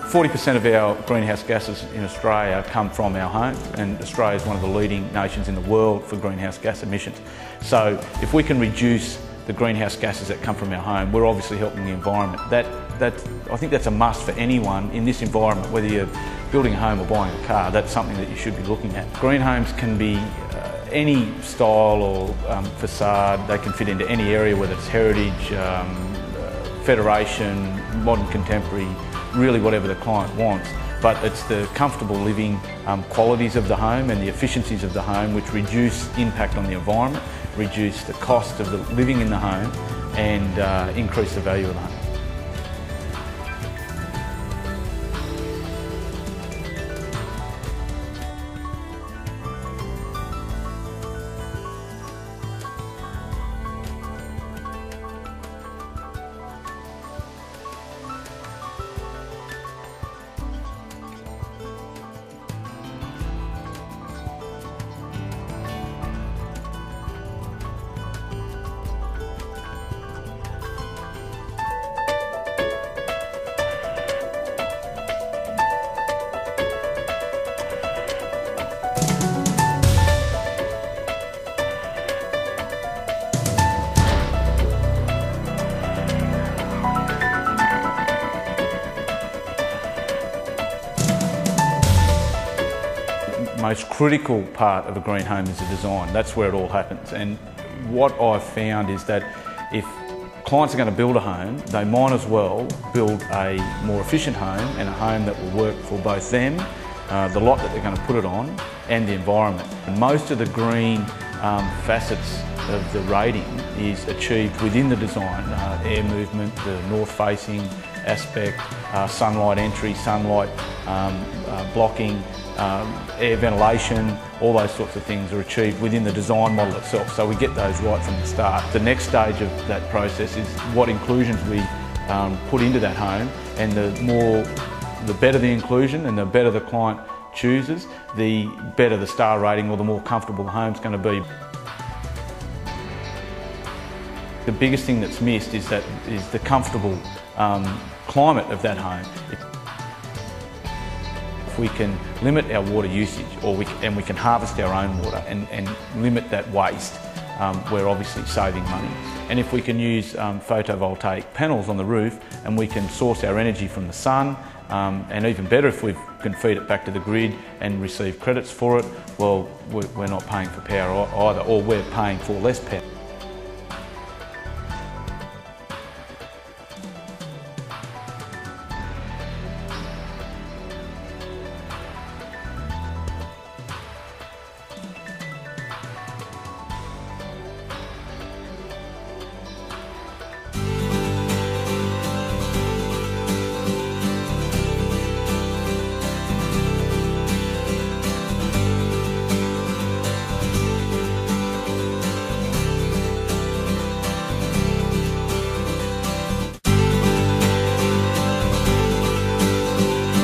40% of our greenhouse gases in Australia come from our home, and Australia is one of the leading nations in the world for greenhouse gas emissions. So if we can reduce the greenhouse gases that come from our home, we're obviously helping the environment. I think that's a must for anyone in this environment, whether you're building a home or buying a car. That's something that you should be looking at. Green homes can be any style or facade. They can fit into any area, whether it's heritage, federation, modern contemporary, really whatever the client wants. But it's the comfortable living qualities of the home and the efficiencies of the home which reduce impact on the environment, reduce the cost of the living in the home, and increase the value of the home. Most critical part of a green home is the design. That's where it all happens. And what I've found is that if clients are going to build a home, they might as well build a more efficient home and a home that will work for both them, the lot that they're going to put it on, and the environment. And most of the green facets of the rating is achieved within the design. Air movement, the north facing aspect, sunlight entry, sunlight blocking, air ventilation, all those sorts of things are achieved within the design model itself. So we get those right from the start. The next stage of that process is what inclusions we put into that home, and the better the inclusion and the better the client chooses, the better the star rating or the more comfortable the home's going to be. The biggest thing that's missed is the comfortable climate of that home. If we can limit our water usage, and we can harvest our own water and limit that waste, we're obviously saving money. And if we can use photovoltaic panels on the roof, and we can source our energy from the sun, and even better if we can feed it back to the grid and receive credits for it, well, we're not paying for power either, or we're paying for less power.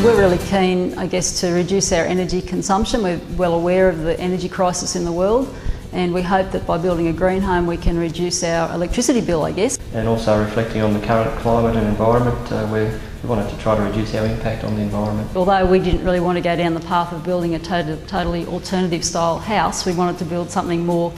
We're really keen, I guess, to reduce our energy consumption. We're well aware of the energy crisis in the world, and we hope that by building a green home we can reduce our electricity bill, I guess. And also reflecting on the current climate and environment, we wanted to try to reduce our impact on the environment. Although we didn't really want to go down the path of building a totally alternative style house, we wanted to build something more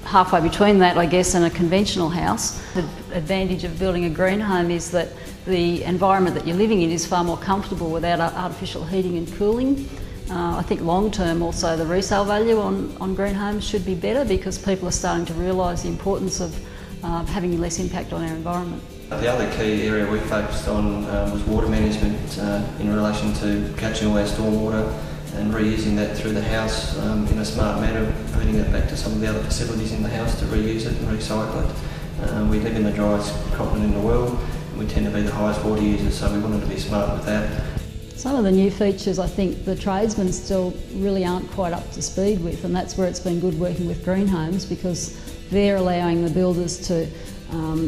halfway between that, I guess, and a conventional house. The advantage of building a green home is that the environment that you're living in is far more comfortable without artificial heating and cooling. I think long term also the resale value on green homes should be better, because people are starting to realise the importance of having less impact on our environment. The other key area we focused on was water management in relation to catching all our stormwater and reusing that through the house in a smart manner, feeding it back to some of the other facilities in the house to reuse it and recycle it. We live in the driest continent in the world. We tend to be the highest water users, so we wanted to be smart with that. Some of the new features I think the tradesmen still really aren't quite up to speed with, and that's where it's been good working with green homes, because they're allowing the builders to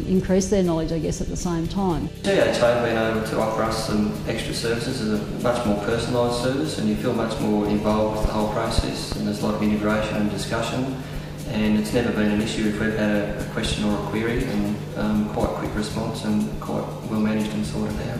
increase their knowledge, I guess, at the same time. GHA have been able to offer us some extra services as a much more personalised service, and you feel much more involved with the whole process, and there's a lot of integration and discussion, and it's never been an issue if we've had a question or a query, and quite quick response and quite well managed and sorted out.